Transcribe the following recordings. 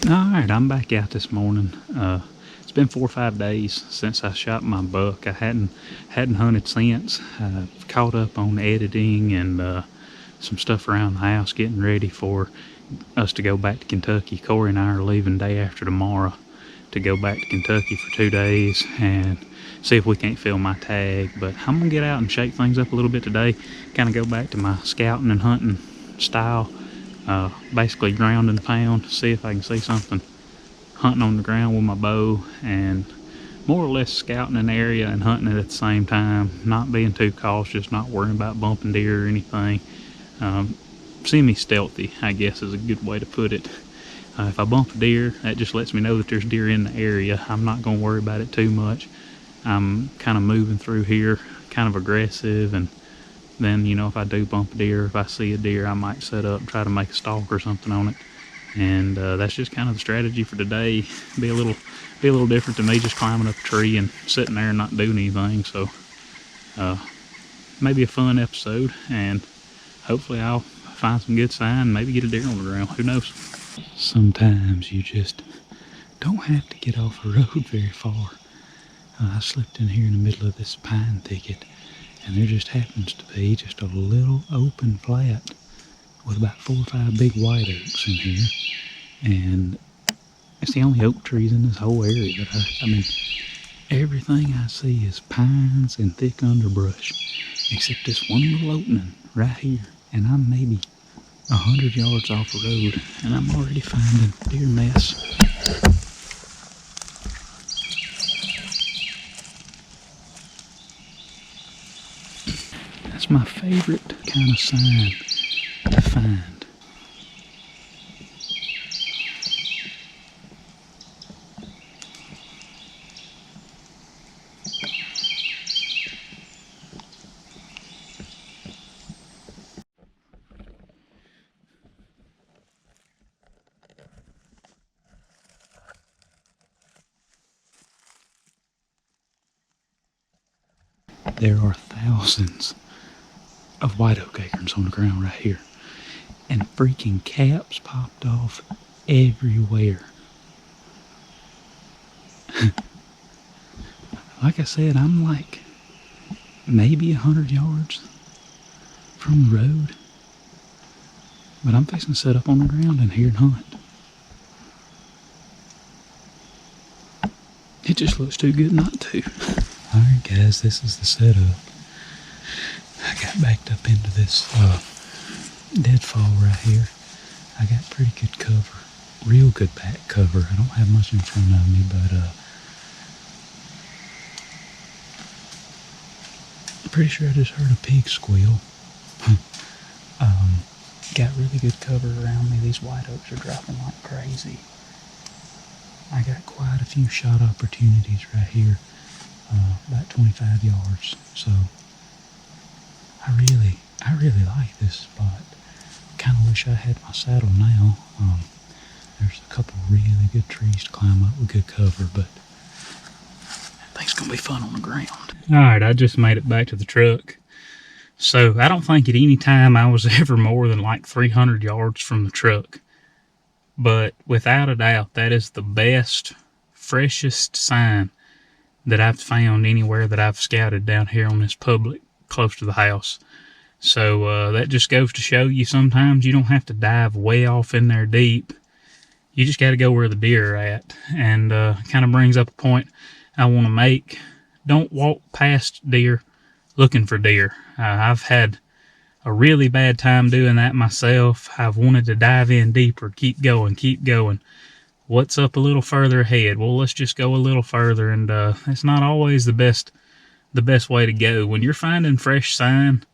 Alright, I'm back out this morning. It's been 4 or 5 days since I shot my buck. I hadn't hunted since. Caught up on editing and some stuff around the house, getting ready for us to go back to Kentucky. Corey and I are leaving day after tomorrow to go back to Kentucky for 2 days and see if we can't fill my tag. But I'm gonna get out and shake things up a little bit today, kind of go back to my scouting and hunting style. Basically ground and pound, see if I can see something hunting on the ground with my bow, and more or less scouting an area and hunting it at the same time, not being too cautious, not worrying about bumping deer or anything. Semi-stealthy, I guess, is a good way to put it. If I bump a deer, that just lets me know that there's deer in the area. I'm not going to worry about it too much. I'm kind of moving through here, kind of aggressive, and then, you know, if I do bump a deer, if I see a deer, I might set up and try to make a stalk or something on it. And that's just kind of the strategy for today. Be a little different than me just climbing up a tree and sitting there and not doing anything. So maybe a fun episode, and hopefully I'll find some good sign, maybe get a deer on the ground. Who knows? Sometimes you just don't have to get off a road very far. I slipped in here in the middle of this pine thicket, and there just happens to be just a little open flat with about 4 or 5 big white oaks in here. And it's the only oak trees in this whole area that I mean, everything I see is pines and thick underbrush, except this one little opening right here. And I'm maybe 100 yards off the road, and I'm already finding deer nests. That's my favorite kind of sign to find. There are thousands of white oak acorns on the ground right here, and freaking caps popped off everywhere. Like I said, I'm like maybe 100 yards from the road, but I'm fixing to set up on the ground in here and hunt. It just looks too good not to. Alright guys, this is the setup. I got backed up into this deadfall right here. I got pretty good cover, real good back cover. I don't have much in front of me, but I'm pretty sure I just heard a pig squeal. Got really good cover around me. These white oaks are dropping like crazy. I got quite a few shot opportunities right here, about 25 yards. So I really like this spot. Kind of wish I had my saddle now. There's a couple really good trees to climb up with good cover, but I think it's gonna be fun on the ground. All right, I just made it back to the truck. So I don't think at any time I was ever more than like 300 yards from the truck. But without a doubt, that is the best, freshest sign that I've found anywhere that I've scouted down here on this public close to the house. So that just goes to show you sometimes you don't have to dive way off in there deep. You just got to go where the deer are at. And kind of brings up a point I want to make. Don't walk past deer looking for deer. I've had a really bad time doing that myself. I've wanted to dive in deeper, keep going. What's up a little further ahead? Well, let's just go a little further, and it's not always the best way to go. When you're finding fresh sign,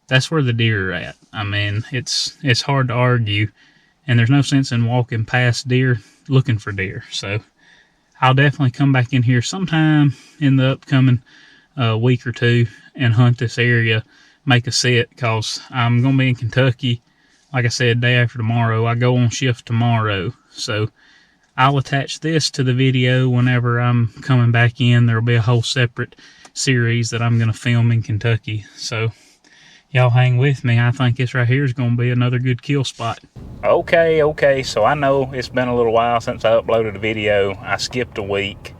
that's where the deer are at. I mean, it's hard to argue, and there's no sense in walking past deer looking for deer. So I'll definitely come back in here sometime in the upcoming week or two and hunt this area, make a set, because I'm going to be in Kentucky, like I said, day after tomorrow. I go on shift tomorrow, so I'll attach this to the video whenever I'm coming back in. There'll be a whole separate series that I'm going to film in Kentucky. So Y'all hang with me. I think this right here is going to be another good kill spot. Okay, so I know it's been a little while since I uploaded a video. I skipped a week.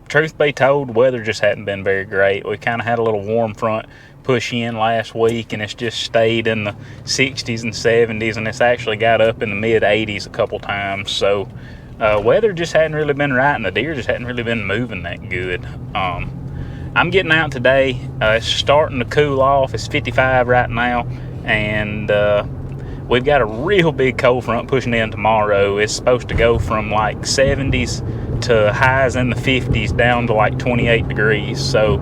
Truth be told, weather just hadn't been very great. We kind of had a little warm front push in last week, and it's just stayed in the 60s and 70s, and it's actually got up in the mid 80s a couple times. So weather just hadn't really been right, and the deer just hadn't really been moving that good. I'm getting out today. It's starting to cool off. It's 55 right now, and we've got a real big cold front pushing in tomorrow. It's supposed to go from like 70s to highs in the 50s down to like 28 degrees. So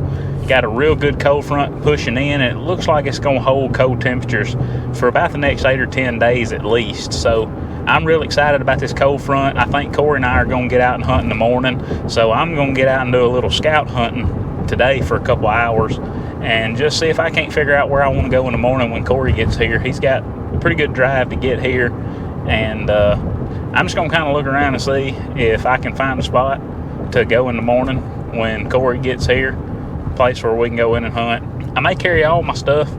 got a real good cold front pushing in, and it looks like it's going to hold cold temperatures for about the next 8 or 10 days at least. So I'm real excited about this cold front. I think Corey and I are going to get out and hunt in the morning. So I'm going to get out and do a little scout hunting today for a couple hours and just see if I can't figure out where I want to go in the morning when Corey gets here. He's got a pretty good drive to get here, and I'm just going to kind of look around and see if I can find a spot to go in the morning when Corey gets here, a place where we can go in and hunt. I may carry all my stuff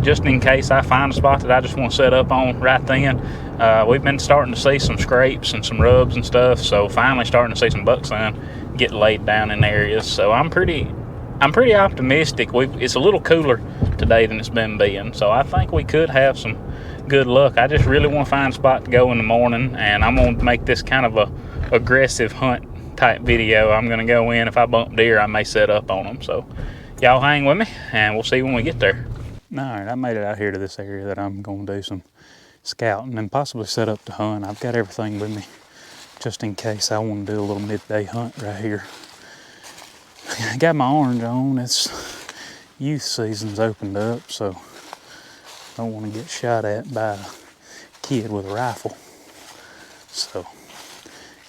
just in case I find a spot that I just want to set up on right then. We've been starting to see some scrapes and some rubs and stuff, so finally starting to see some buck sign get laid down in areas. So I'm pretty optimistic. It's a little cooler today than it's been, so I think we could have some good luck. I just really want to find a spot to go in the morning, and I'm going to make this kind of a aggressive hunt type video. I'm going to go in. If I bump deer, I may set up on them. So y'all hang with me, and we'll see when we get there. All right, I made it out here to this area that I'm going to do some scouting and possibly set up to hunt. I've got everything with me just in case I want to do a little midday hunt right here. I got my orange on. It's youth season's opened up, so I don't want to get shot at by a kid with a rifle. So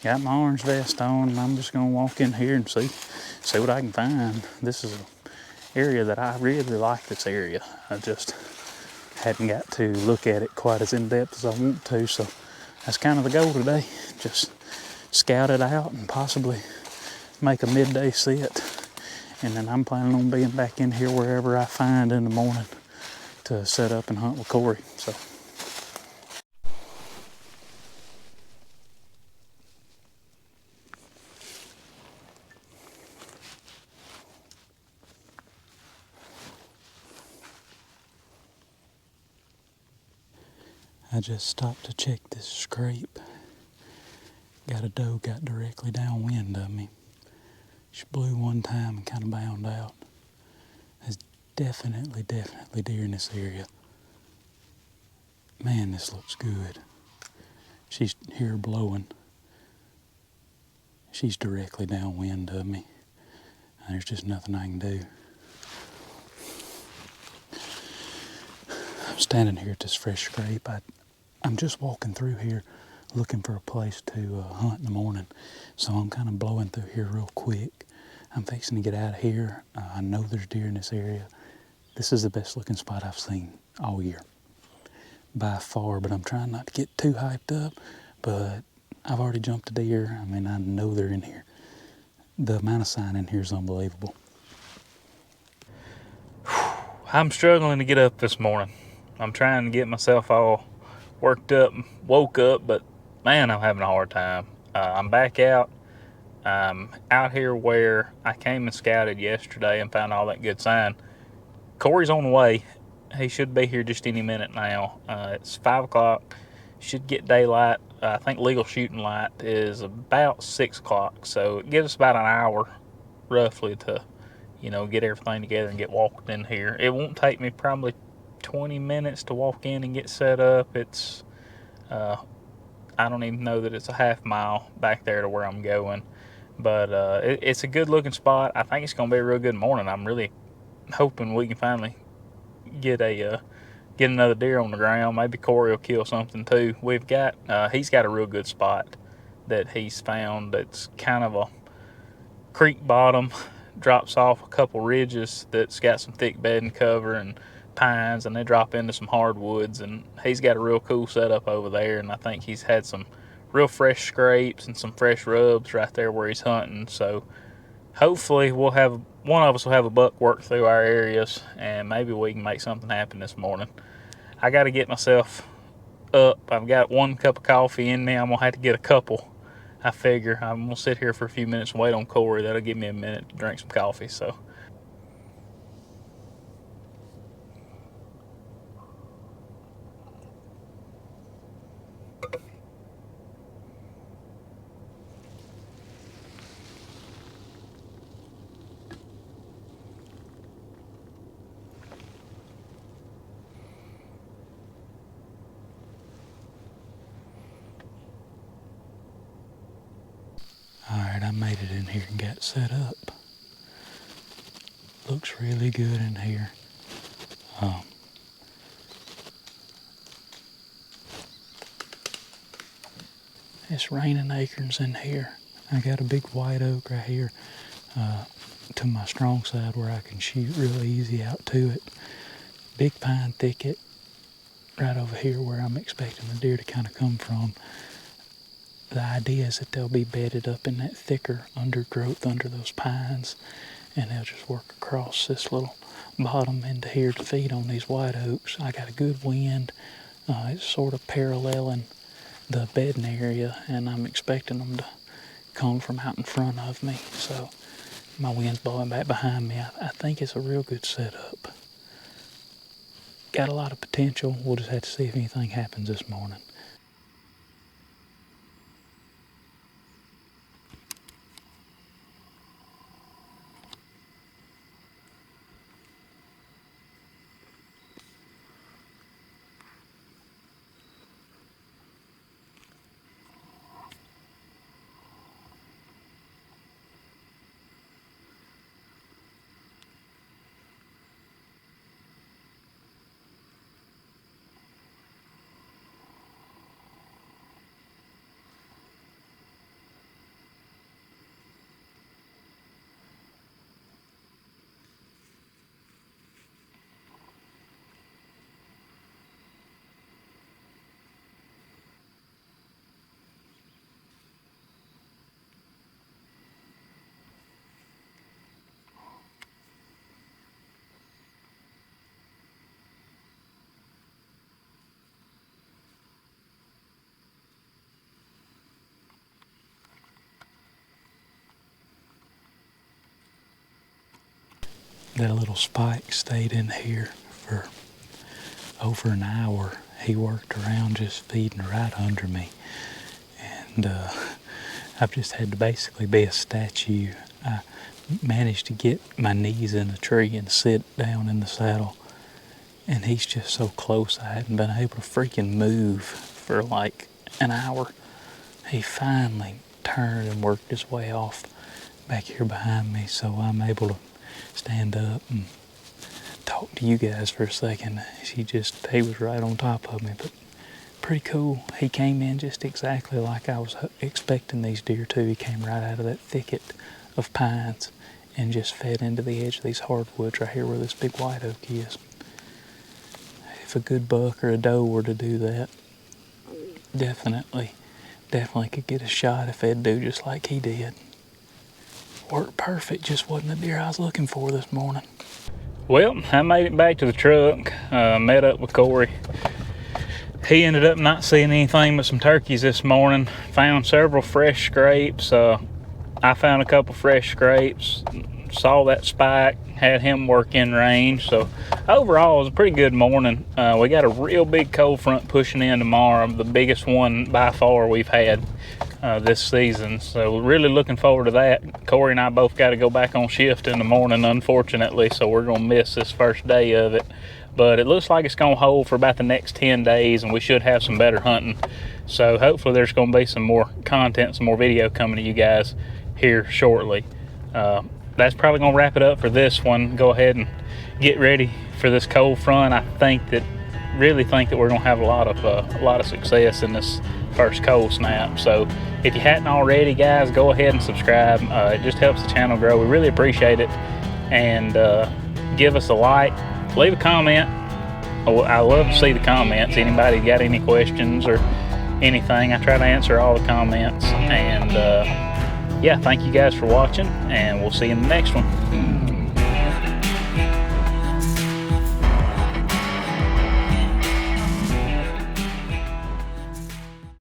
got my orange vest on, and I'm just gonna walk in here and see what I can find. This is an area that I really like. This area, I just hadn't got to look at it quite as in depth as I want to, so that's kind of the goal today. Just scout it out and possibly make a midday sit, and then I'm planning on being back in here wherever I find in the morning to set up and hunt with Corey. So I just stopped to check this scrape. Got a doe got directly downwind of me. She blew one time and kind of bound out. There's definitely deer in this area. Man, this looks good. She's here blowing. She's directly downwind of me. There's just nothing I can do. I'm standing here at this fresh scrape. I'm just walking through here looking for a place to hunt in the morning. So I'm kind of blowing through here real quick. I'm fixing to get out of here. I know there's deer in this area. This is the best looking spot I've seen all year by far, but I'm trying not to get too hyped up. But I've already jumped a deer. I mean, I know they're in here. The amount of sign in here is unbelievable. I'm struggling to get up this morning. I'm trying to get myself all worked up, woke up, but man, I'm having a hard time. I'm back out. Out here where I came and scouted yesterday and found all that good sign. Corey's on the way. He should be here just any minute now. It's 5 o'clock. Should get daylight. I think legal shooting light is about 6 o'clock. So it gives us about an hour roughly to, get everything together and get walked in here. It won't take me probably 20 minutes to walk in and get set up. It's, I don't even know that it's a half mile back there to where I'm going. But it's a good looking spot. I think it's going to be a real good morning. I'm really hoping we can finally get another deer on the ground. Maybe Corey will kill something too. He's got a real good spot that he's found that's kind of a creek bottom, drops off a couple ridges that's got some thick bedding cover and pines, and they drop into some hardwoods, and he's got a real cool setup over there, and I think he's had some real fresh scrapes and some fresh rubs right there where he's hunting. So hopefully we'll have one of us will have a buck work through our areas, and maybe we can make something happen this morning. I got to get myself up. I've got 1 cup of coffee in me. I'm going to have to get a couple. I figure I'm going to sit here for a few minutes and wait on Corey. That'll give me a minute to drink some coffee. So Alright, I made it in here and got set up. Looks really good in here. It's raining acorns in here. I got a big white oak right here to my strong side where I can shoot real easy out to it. Big pine thicket right over here where I'm expecting the deer to kind of come from. The idea is that they'll be bedded up in that thicker undergrowth under those pines, and they'll just work across this little bottom into here to feed on these white oaks. I got a good wind. It's sort of paralleling the bedding area, and I'm expecting them to come from out in front of me. So my wind's blowing back behind me. I think it's a real good setup. Got a lot of potential. We'll just have to see if anything happens this morning. That little Spike stayed in here for over an hour. He worked around just feeding right under me. And I've just had to basically be a statue. I managed to get my knees in the tree and sit down in the saddle. And he's just so close, I hadn't been able to freaking move for like an hour. He finally turned and worked his way off back here behind me, so I'm able to stand up and talk to you guys for a second. He was right on top of me, but pretty cool. He came in just exactly like I was expecting these deer to. He came right out of that thicket of pines and just fed into the edge of these hardwoods right here where this big white oak is. If a good buck or a doe were to do that, definitely could get a shot if they'd do just like he did. Worked perfect, just wasn't the deer I was looking for this morning. Well, I made it back to the truck, met up with Corey. He ended up not seeing anything but some turkeys this morning. Found several fresh scrapes. I found a couple fresh scrapes. Saw that Spike, had him work in range. So overall, it was a pretty good morning. We got a real big cold front pushing in tomorrow, the biggest one by far we've had this season. So really looking forward to that. Corey and I both got to go back on shift in the morning, unfortunately, so we're going to miss this first day of it. But it looks like it's going to hold for about the next 10 days, and we should have some better hunting. So hopefully there's going to be some more content, some more video coming to you guys here shortly. That's probably going to wrap it up for this one. Go ahead and get ready for this cold front. I really think that we're going to have a lot of success in this first cold snap. So if you hadn't already, guys, go ahead and subscribe. It just helps the channel grow. We really appreciate it. And give us a like, leave a comment. I love to see the comments. Anybody got any questions or anything, I try to answer all the comments. And yeah, thank you guys for watching, and we'll see you in the next one.